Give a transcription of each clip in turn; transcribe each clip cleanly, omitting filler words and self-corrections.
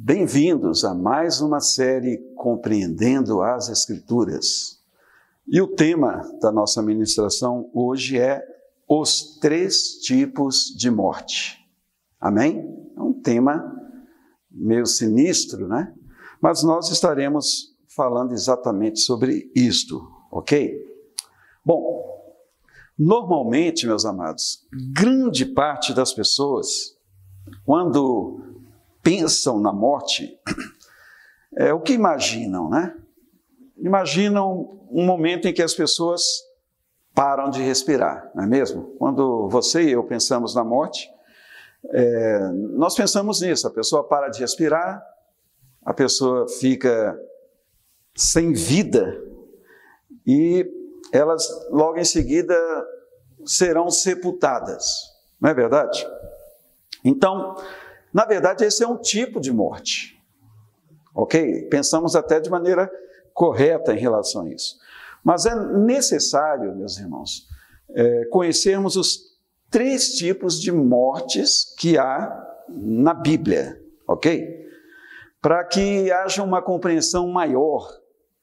Bem-vindos a mais uma série Compreendendo as Escrituras. E o tema da nossa ministração hoje é os 3 tipos de morte. Amém? É um tema meio sinistro, né? Mas nós estaremos falando exatamente sobre isto, ok? Bom, normalmente, meus amados, grande parte das pessoas, quando pensam na morte, o que imaginam, né? Imaginam um momento em que as pessoas param de respirar, não é mesmo? Quando você e eu pensamos na morte, nós pensamos nisso, a pessoa para de respirar, a pessoa fica sem vida e elas logo em seguida serão sepultadas, não é verdade? Então, na verdade, esse é um tipo de morte, ok? Pensamos até de maneira correta em relação a isso. Mas é necessário, meus irmãos, conhecermos os 3 tipos de mortes que há na Bíblia, ok? Para que haja uma compreensão maior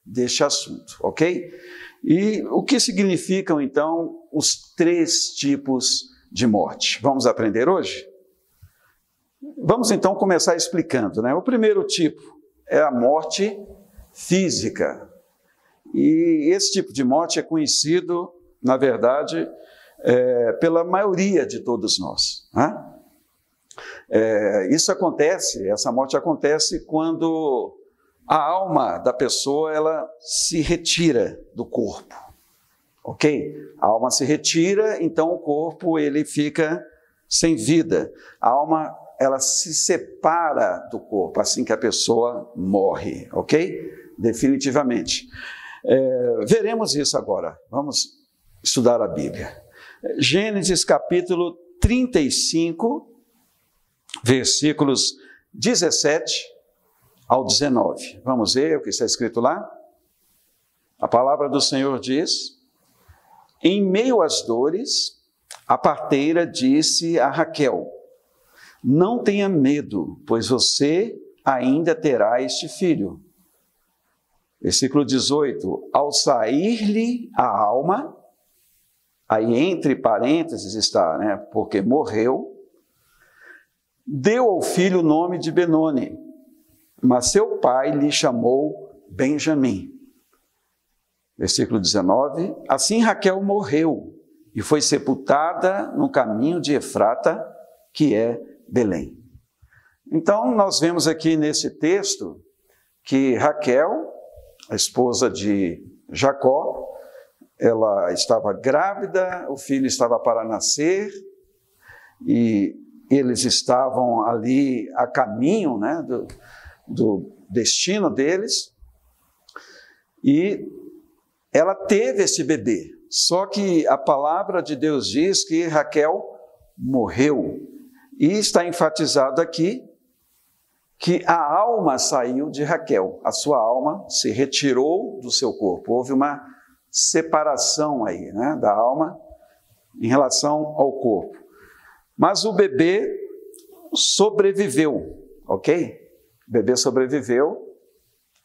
deste assunto, ok? E o que significam, então, os 3 tipos de morte? Vamos aprender hoje? Vamos então começar explicando, né? O primeiro tipo é a morte física. E esse tipo de morte é conhecido, na verdade, pela maioria de todos nós, né? Essa morte acontece quando a alma da pessoa ela se retira do corpo, ok? A alma se retira, então o corpo ele fica sem vida. A alma ela se separa do corpo assim que a pessoa morre, ok? Definitivamente. Veremos isso agora. Vamos estudar a Bíblia. Gênesis capítulo 35, versículos 17 ao 19. Vamos ver o que está escrito lá? A palavra do Senhor diz: em meio às dores, a parteira disse a Raquel: não tenha medo, pois você ainda terá este filho. Versículo 18, ao sair-lhe a alma, aí entre parênteses está, né, porque morreu, deu ao filho o nome de Benoni, mas seu pai lhe chamou Benjamim. Versículo 19, assim Raquel morreu e foi sepultada no caminho de Efrata, que é Belém. Então, nós vemos aqui nesse texto que Raquel, a esposa de Jacó, ela estava grávida, o filho estava para nascer e eles estavam ali a caminho, né, do destino deles, e ela teve esse bebê. Só que a palavra de Deus diz que Raquel morreu. E está enfatizado aqui que a alma saiu de Raquel, a sua alma se retirou do seu corpo. Houve uma separação aí, né, da alma em relação ao corpo. Mas o bebê sobreviveu, ok? O bebê sobreviveu,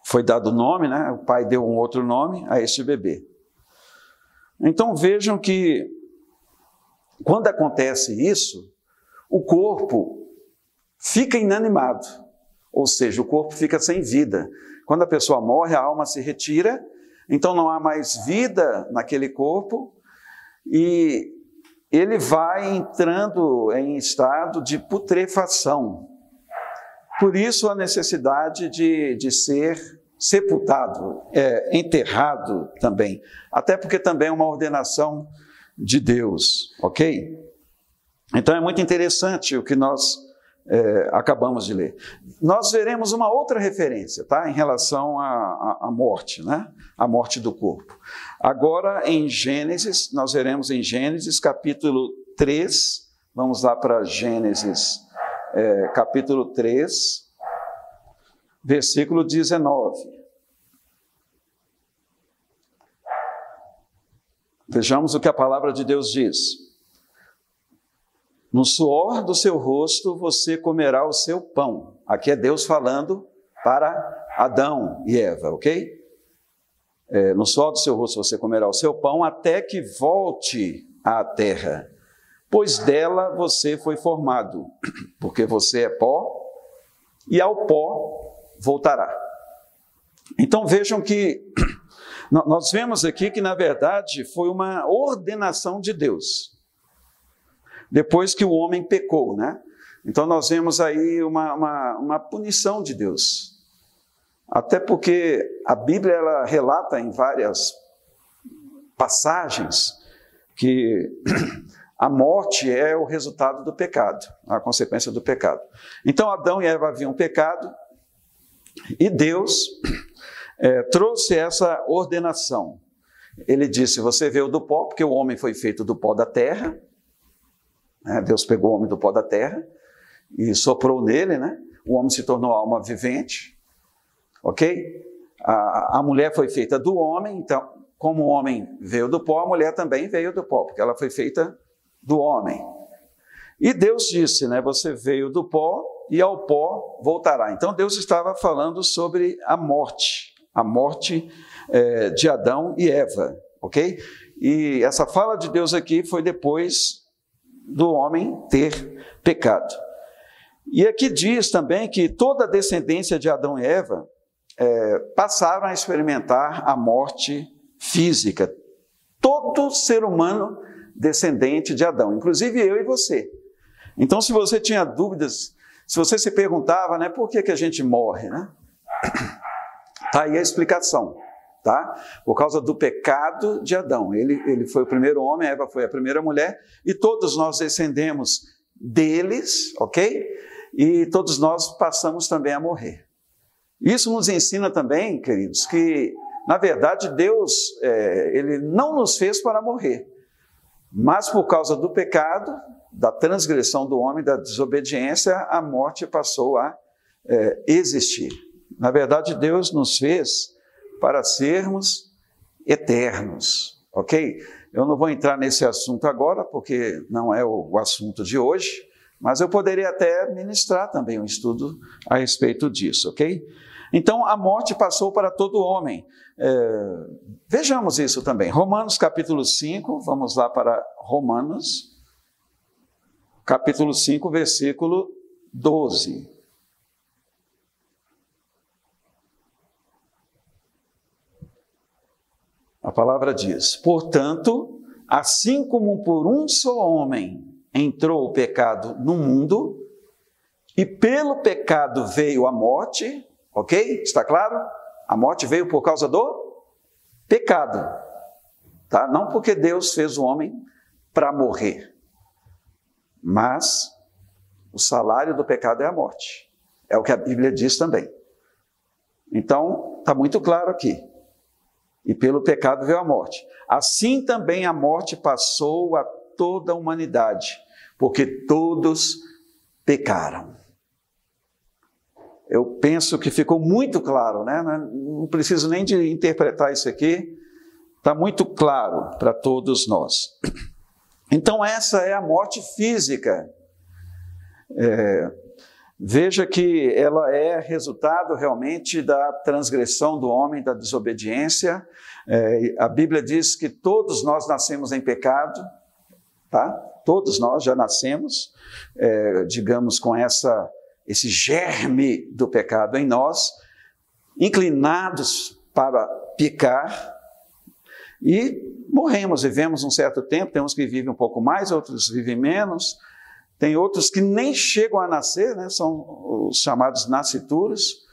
foi dado nome, né? O pai deu um outro nome a este bebê. Então vejam que quando acontece isso, o corpo fica inanimado, ou seja, o corpo fica sem vida. Quando a pessoa morre, a alma se retira, então não há mais vida naquele corpo e ele vai entrando em estado de putrefação. Por isso a necessidade de ser sepultado, enterrado também, até porque também é uma ordenação de Deus, ok? Então é muito interessante o que nós acabamos de ler. Nós veremos uma outra referência, tá? Em relação à morte, né? A morte do corpo. Agora em Gênesis, nós veremos em Gênesis capítulo 3, vamos lá para Gênesis capítulo 3, versículo 19. Vejamos o que a palavra de Deus diz. No suor do seu rosto você comerá o seu pão. Aqui é Deus falando para Adão e Eva, ok? No suor do seu rosto você comerá o seu pão até que volte à terra, pois dela você foi formado, porque você é pó e ao pó voltará. Então vejam que nós vemos aqui que na verdade foi uma ordenação de Deus, depois que o homem pecou, né? Então nós vemos aí uma punição de Deus. Até porque a Bíblia ela relata em várias passagens que a morte é o resultado do pecado, a consequência do pecado. Então Adão e Eva haviam pecado e Deus trouxe essa ordenação. Ele disse, você veio do pó, porque o homem foi feito do pó da terra, né? Deus pegou o homem do pó da terra e soprou nele, né? O homem se tornou alma vivente. Ok? A mulher foi feita do homem, então, como o homem veio do pó, a mulher também veio do pó, porque ela foi feita do homem. E Deus disse, né, você veio do pó e ao pó voltará. Então Deus estava falando sobre a morte de Adão e Eva, ok? E essa fala de Deus aqui foi depois do homem ter pecado. E aqui diz também que toda a descendência de Adão e Eva passaram a experimentar a morte física. Todo ser humano descendente de Adão, inclusive eu e você. Então, se você tinha dúvidas, se você se perguntava, né, por que a gente morre, né? Está aí a explicação, tá? Por causa do pecado de Adão. Ele foi o primeiro homem, Eva foi a primeira mulher, e todos nós descendemos deles, ok? E todos nós passamos também a morrer. Isso nos ensina também, queridos, que, na verdade, Deus, Ele não nos fez para morrer, mas por causa do pecado, da transgressão do homem, da desobediência, a morte passou a existir. Na verdade, Deus nos fez para sermos eternos, ok? Eu não vou entrar nesse assunto agora, porque não é o assunto de hoje, mas eu poderia até ministrar também um estudo a respeito disso, ok? Então, a morte passou para todo homem. Vejamos isso também. Romanos capítulo 5, vamos lá para Romanos, capítulo 5, versículo 12. A palavra diz, portanto, assim como por um só homem entrou o pecado no mundo, e pelo pecado veio a morte, ok? Está claro? A morte veio por causa do pecado, tá? Não porque Deus fez o homem para morrer, mas o salário do pecado é a morte. É o que a Bíblia diz também. Então, está muito claro aqui. E pelo pecado veio a morte. Assim também a morte passou a toda a humanidade, porque todos pecaram. Eu penso que ficou muito claro, né? Não preciso nem de interpretar isso aqui, está muito claro para todos nós. Então essa é a morte física. Veja que ela é resultado realmente da transgressão do homem, da desobediência. A Bíblia diz que todos nós nascemos em pecado, tá? Todos nós já nascemos, digamos, com esse germe do pecado em nós, inclinados para pecar, e morremos, vivemos um certo tempo, tem uns que vivem um pouco mais, outros vivem menos, tem outros que nem chegam a nascer, né? São os chamados nascituros,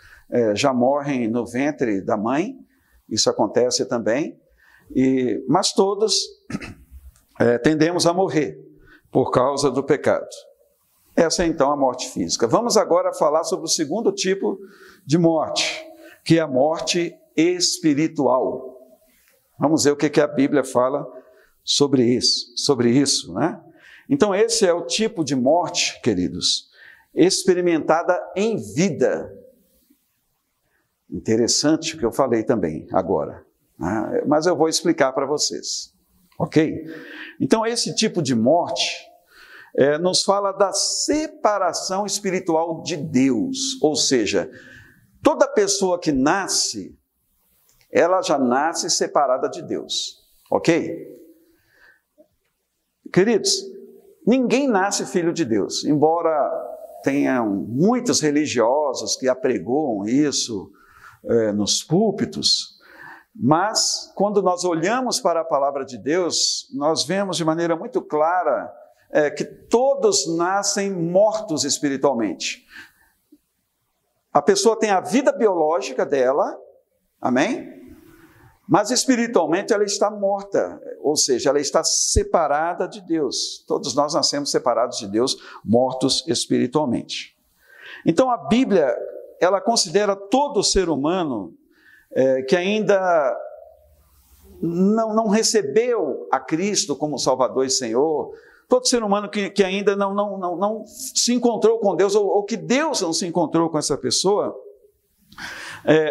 já morrem no ventre da mãe, isso acontece também, mas todos tendemos a morrer por causa do pecado. Essa é então a morte física. Vamos agora falar sobre o segundo tipo de morte, que é a morte espiritual. Vamos ver o que a Bíblia fala sobre isso, né? Então esse é o tipo de morte, queridos, experimentada em vida. Interessante o que eu falei também agora, né? Mas eu vou explicar para vocês, ok? Então esse tipo de morte nos fala da separação espiritual de Deus. Ou seja, toda pessoa que nasce, ela já nasce separada de Deus. Ok? Queridos, ninguém nasce filho de Deus, embora tenham muitos religiosos que apregoam isso nos púlpitos, mas quando nós olhamos para a palavra de Deus, nós vemos de maneira muito clara que todos nascem mortos espiritualmente. A pessoa tem a vida biológica dela, amém? Mas espiritualmente ela está morta, ou seja, ela está separada de Deus. Todos nós nascemos separados de Deus, mortos espiritualmente. Então a Bíblia, ela considera todo ser humano que ainda não recebeu a Cristo como Salvador e Senhor, todo ser humano que ainda não se encontrou com Deus, ou que Deus não se encontrou com essa pessoa,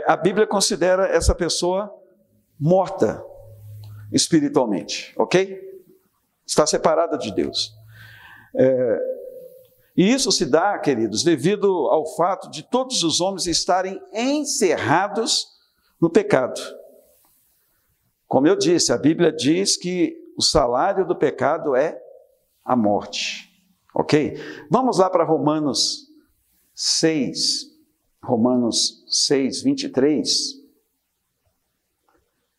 a Bíblia considera essa pessoa morta espiritualmente, ok? Está separada de Deus. E isso se dá, queridos, devido ao fato de todos os homens estarem encerrados no pecado. Como eu disse, a Bíblia diz que o salário do pecado é a morte, ok? Vamos lá para Romanos 6, 23.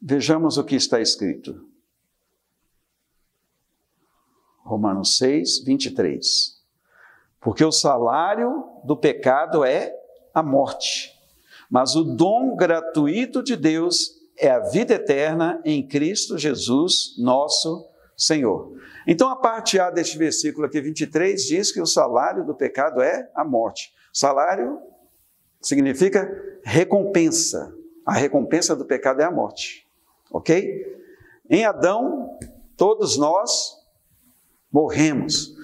Vejamos o que está escrito. Romanos 6, 23. Porque o salário do pecado é a morte, mas o dom gratuito de Deus é a vida eterna em Cristo Jesus, nosso Senhor. Então, a parte A deste versículo aqui, 23, diz que o salário do pecado é a morte. Salário significa recompensa. A recompensa do pecado é a morte. Ok? Em Adão, todos nós morremos.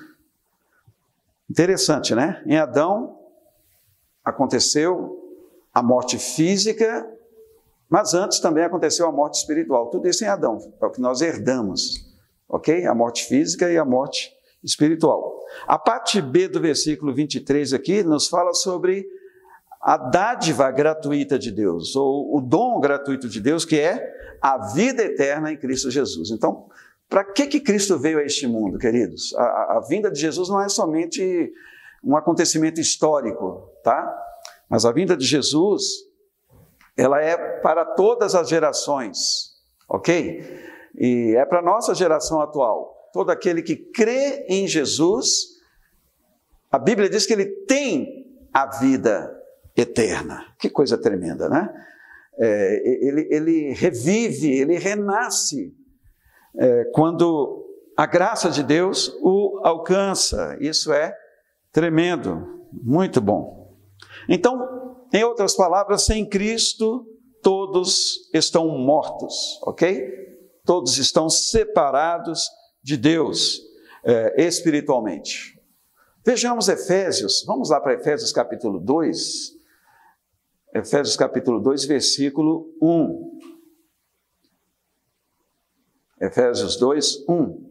Interessante, né? Em Adão aconteceu a morte física, mas antes também aconteceu a morte espiritual. Tudo isso em Adão, é o que nós herdamos. Ok? A morte física e a morte espiritual. A parte B do versículo 23 aqui nos fala sobre a dádiva gratuita de Deus, ou o dom gratuito de Deus, que é a vida eterna em Cristo Jesus. Então, para que Cristo veio a este mundo, queridos? A vinda de Jesus não é somente um acontecimento histórico, tá? Mas a vinda de Jesus, ela é para todas as gerações, ok? E é para a nossa geração atual. Todo aquele que crê em Jesus, a Bíblia diz que ele tem a vida eterna. Que coisa tremenda, né? Ele revive, ele renasce quando a graça de Deus o alcança. Isso é tremendo, muito bom. Então, em outras palavras, sem Cristo, todos estão mortos, ok? Todos estão separados de Deus espiritualmente. Vejamos Efésios, vamos lá para Efésios capítulo 2, Efésios capítulo 2, versículo 1. Efésios 2, 1.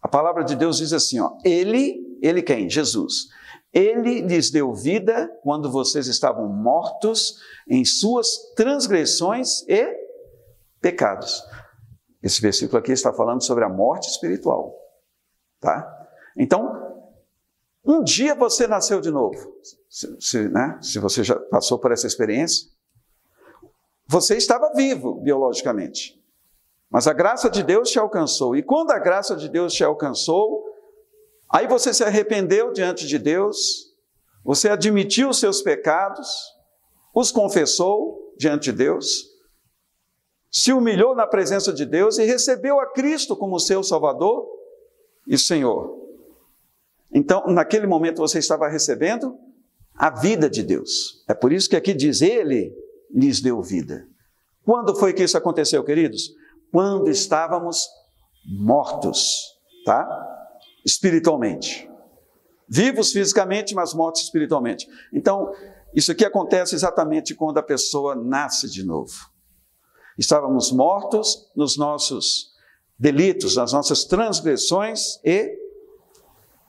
A palavra de Deus diz assim, ó, Ele quem? Jesus. Ele lhes deu vida quando vocês estavam mortos em suas transgressões e pecados. Esse versículo aqui está falando sobre a morte espiritual, tá? Então, um dia você nasceu de novo, se você já passou por essa experiência, você estava vivo biologicamente, mas a graça de Deus te alcançou, e quando a graça de Deus te alcançou, aí você se arrependeu diante de Deus, você admitiu os seus pecados, os confessou diante de Deus, se humilhou na presença de Deus e recebeu a Cristo como seu Salvador e Senhor. Então, naquele momento você estava recebendo a vida de Deus. É por isso que aqui diz, Ele lhes deu vida. Quando foi que isso aconteceu, queridos? Quando estávamos mortos, tá? Espiritualmente. Vivos fisicamente, mas mortos espiritualmente. Então, isso aqui acontece exatamente quando a pessoa nasce de novo. Estávamos mortos nos nossos delitos, nas nossas transgressões e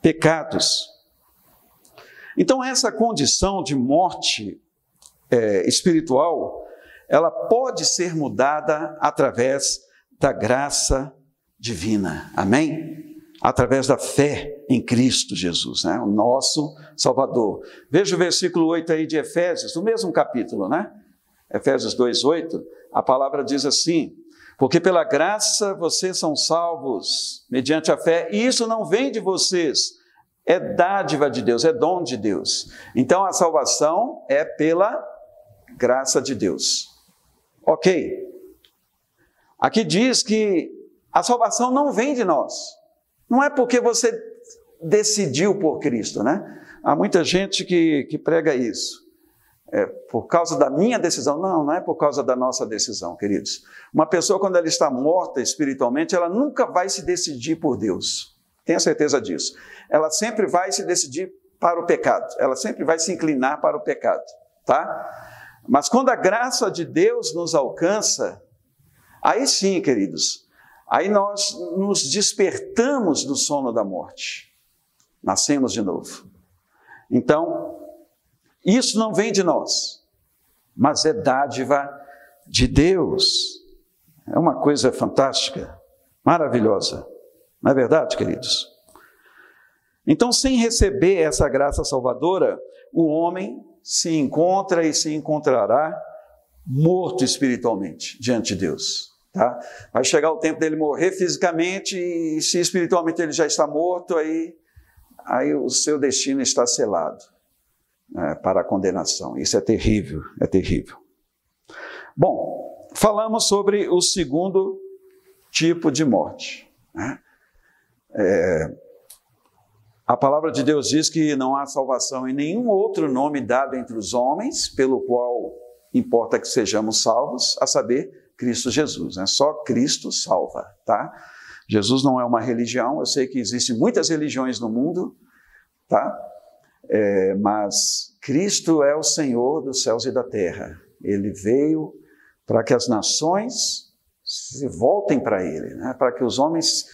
pecados. Então, essa condição de morte espiritual, ela pode ser mudada através da graça divina. Amém? Através da fé em Cristo Jesus, né? O nosso Salvador. Veja o versículo 8 aí de Efésios, do mesmo capítulo, né? Efésios 2:8, a palavra diz assim: porque pela graça vocês são salvos, mediante a fé, e isso não vem de vocês, é dádiva de Deus, é dom de Deus. Então a salvação é pela graça de Deus. Ok. Aqui diz que a salvação não vem de nós. Não é porque você decidiu por Cristo, né? Há muita gente que prega isso. Por causa da minha decisão. Não, não é por causa da nossa decisão, queridos. Uma pessoa, quando ela está morta espiritualmente, ela nunca vai se decidir por Deus. Tenha certeza disso. Ela sempre vai se decidir para o pecado. Ela sempre vai se inclinar para o pecado, tá? Mas quando a graça de Deus nos alcança, aí sim, queridos, aí nós nos despertamos do sono da morte. Nascemos de novo. Então, isso não vem de nós, mas é dádiva de Deus. É uma coisa fantástica, maravilhosa. Não é verdade, queridos? Então, sem receber essa graça salvadora, o homem se encontra e se encontrará morto espiritualmente diante de Deus. Tá? Vai chegar o tempo dele morrer fisicamente e se espiritualmente ele já está morto, aí o seu destino está selado. Para a condenação. Isso é terrível, é terrível. Bom, falamos sobre o segundo tipo de morte. A palavra de Deus diz que não há salvação em nenhum outro nome dado entre os homens, pelo qual importa que sejamos salvos, a saber, Cristo Jesus. Só Cristo salva, tá? Jesus não é uma religião, eu sei que existem muitas religiões no mundo, tá? Mas Cristo é o Senhor dos céus e da terra. Ele veio para que as nações se voltem para Ele, né? Para que os homens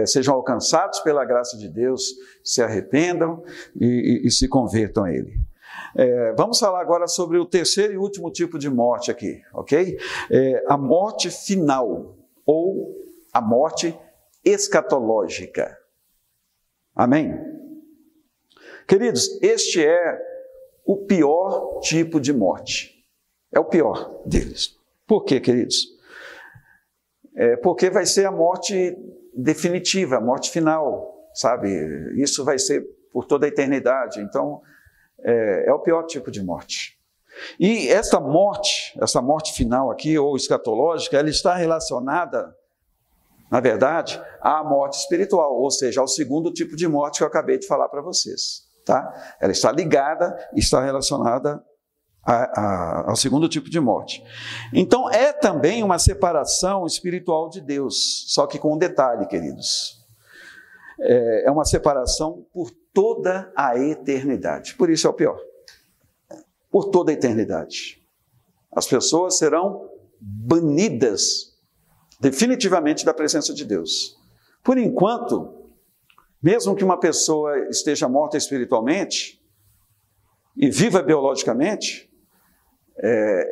sejam alcançados pela graça de Deus, se arrependam e se convertam a Ele. Vamos falar agora sobre o terceiro e último tipo de morte aqui, ok? A morte final, ou a morte escatológica. Amém? Queridos, este é o pior tipo de morte. É o pior deles. Por quê, queridos? Porque vai ser a morte definitiva, a morte final, sabe? Isso vai ser por toda a eternidade. Então, é o pior tipo de morte. E essa morte final aqui, ou escatológica, ela está relacionada, na verdade, à morte espiritual, ou seja, ao segundo tipo de morte que eu acabei de falar para vocês. Tá? Ela está ligada, está relacionada ao segundo tipo de morte. Então, é também uma separação espiritual de Deus, só que com um detalhe, queridos. É uma separação por toda a eternidade. Por isso é o pior. Por toda a eternidade. As pessoas serão banidas definitivamente da presença de Deus. Por enquanto, mesmo que uma pessoa esteja morta espiritualmente e viva biologicamente,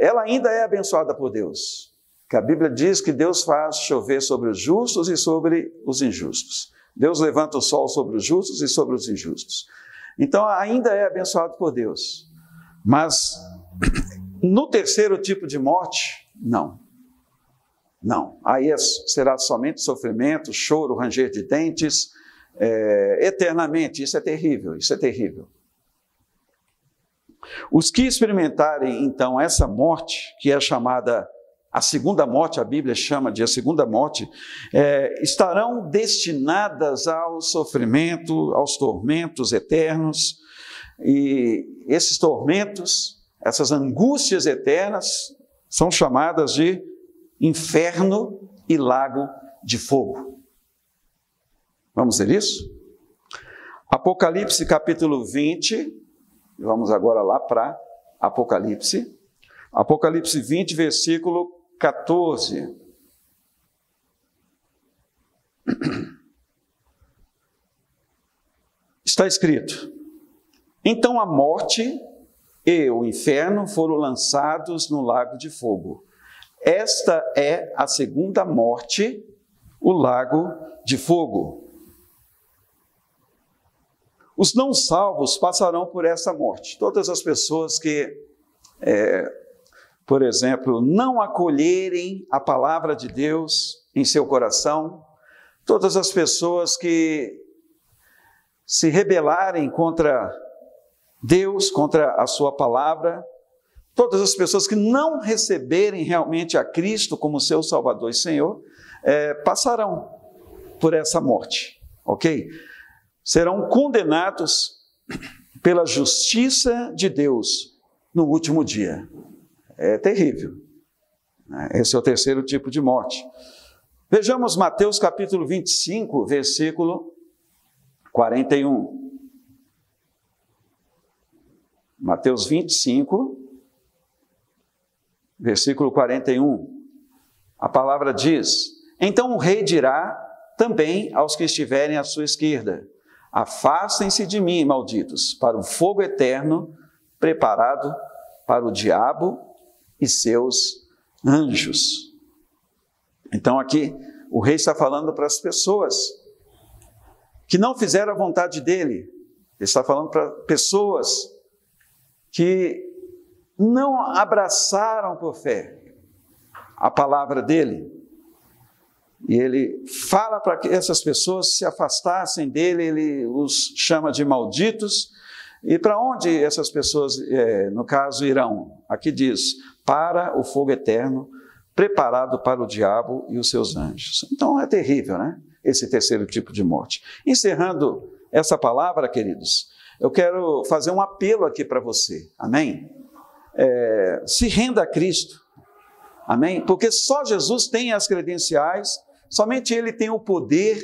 ela ainda é abençoada por Deus. Que a Bíblia diz que Deus faz chover sobre os justos e sobre os injustos. Deus levanta o sol sobre os justos e sobre os injustos. Então, ainda é abençoado por Deus. Mas, no terceiro tipo de morte, não. Não. Aí será somente sofrimento, choro, ranger de dentes, eternamente. Isso é terrível, isso é terrível. Os que experimentarem, então, essa morte, que é chamada a segunda morte, a Bíblia chama de a segunda morte, estarão destinadas ao sofrimento, aos tormentos eternos, e esses tormentos, essas angústias eternas, são chamadas de inferno e lago de fogo. Vamos ver isso? Apocalipse capítulo 20, vamos agora lá para Apocalipse. Apocalipse 20, versículo 14. Está escrito: então a morte e o inferno foram lançados no lago de fogo. Esta é a segunda morte, o lago de fogo. Os não salvos passarão por essa morte. Todas as pessoas que, por exemplo, não acolherem a palavra de Deus em seu coração, todas as pessoas que se rebelarem contra Deus, contra a sua palavra, todas as pessoas que não receberem realmente a Cristo como seu Salvador e Senhor, passarão por essa morte, ok? Serão condenados pela justiça de Deus no último dia. É terrível. Esse é o terceiro tipo de morte. Vejamos Mateus capítulo 25, versículo 41. Mateus 25, versículo 41. A palavra diz: então o rei dirá também aos que estiverem à sua esquerda: afastem-se de mim, malditos, para o fogo eterno preparado para o diabo e seus anjos. Então aqui o rei está falando para as pessoas que não fizeram a vontade dele. Ele está falando para pessoas que não abraçaram por fé a palavra dele. E ele fala para que essas pessoas se afastassem dele, ele os chama de malditos. E para onde essas pessoas, no caso, irão? Aqui diz: para o fogo eterno, preparado para o diabo e os seus anjos. Então é terrível, né? Esse terceiro tipo de morte. Encerrando essa palavra, queridos, eu quero fazer um apelo aqui para você, amém? Se renda a Cristo, amém? Porque só Jesus tem as credenciais, somente Ele tem o poder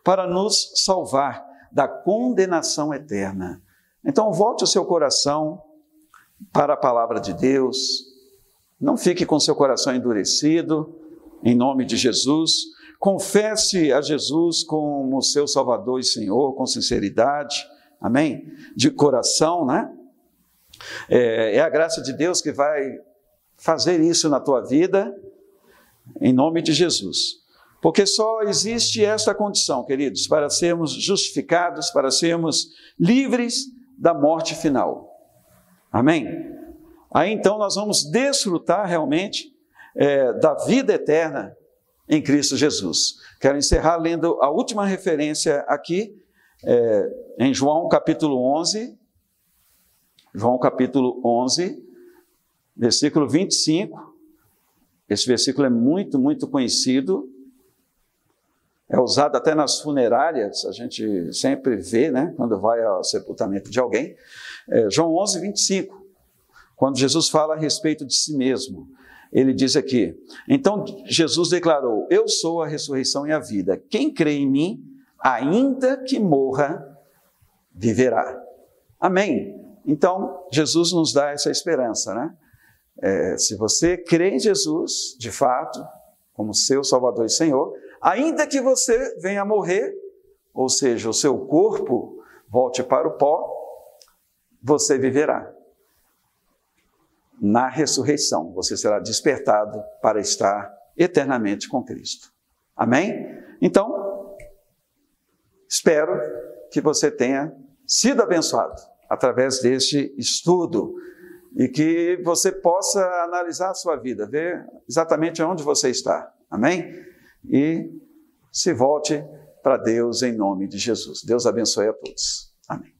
para nos salvar da condenação eterna. Então volte o seu coração para a palavra de Deus, não fique com seu coração endurecido, em nome de Jesus. Confesse a Jesus como seu Salvador e Senhor, com sinceridade, amém? De coração, né? É a graça de Deus que vai fazer isso na tua vida, em nome de Jesus. Porque só existe esta condição, queridos, para sermos justificados, para sermos livres da morte final. Amém? Aí então nós vamos desfrutar realmente da vida eterna em Cristo Jesus. Quero encerrar lendo a última referência aqui, em João capítulo 11, versículo 25. Esse versículo é muito, muito conhecido. É usado até nas funerárias, a gente sempre vê, né, quando vai ao sepultamento de alguém. João 11, 25, quando Jesus fala a respeito de si mesmo, ele diz aqui: então Jesus declarou: eu sou a ressurreição e a vida. Quem crê em mim, ainda que morra, viverá. Amém? Então, Jesus nos dá essa esperança, né? Se você crê em Jesus, de fato, como seu Salvador e Senhor, ainda que você venha a morrer, ou seja, o seu corpo volte para o pó, você viverá. Na ressurreição, você será despertado para estar eternamente com Cristo. Amém? Então, espero que você tenha sido abençoado através deste estudo e que você possa analisar a sua vida, ver exatamente onde você está. Amém? E se volte para Deus em nome de Jesus. Deus abençoe a todos. Amém.